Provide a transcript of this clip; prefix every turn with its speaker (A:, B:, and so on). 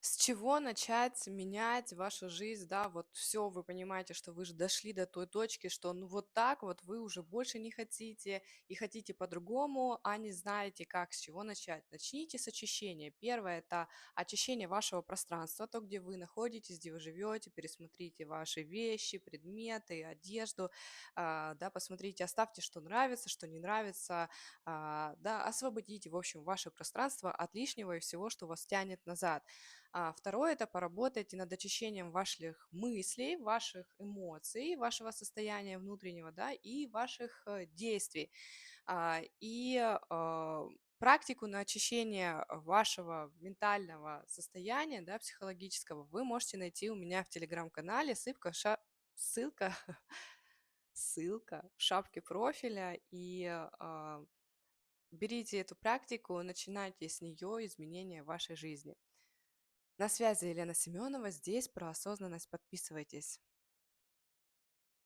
A: С чего начать менять вашу жизнь, да, вот все, вы понимаете, что вы же дошли до той точки, что ну вот так вот вы уже больше не хотите и хотите по-другому, а не знаете, как, с чего начать. Начните с очищения. Первое– это очищение вашего пространства, то, где вы находитесь, где вы живете, пересмотрите ваши вещи, предметы, одежду, да, посмотрите, оставьте, что нравится, что не нравится, да, освободите, в общем, ваше пространство от лишнего и всего, что вас тянет назад. Второе– это поработайте над очищением ваших мыслей, ваших эмоций, вашего состояния внутреннего, да, и ваших действий. Практику на очищение вашего ментального состояния, да, психологического, вы можете найти у меня в телеграм-канале, ссылка, ссылка в шапке профиля, и берите эту практику, начинайте с нее изменения в вашей жизни. На связи Елена Семенова, здесь про осознанность, подписывайтесь.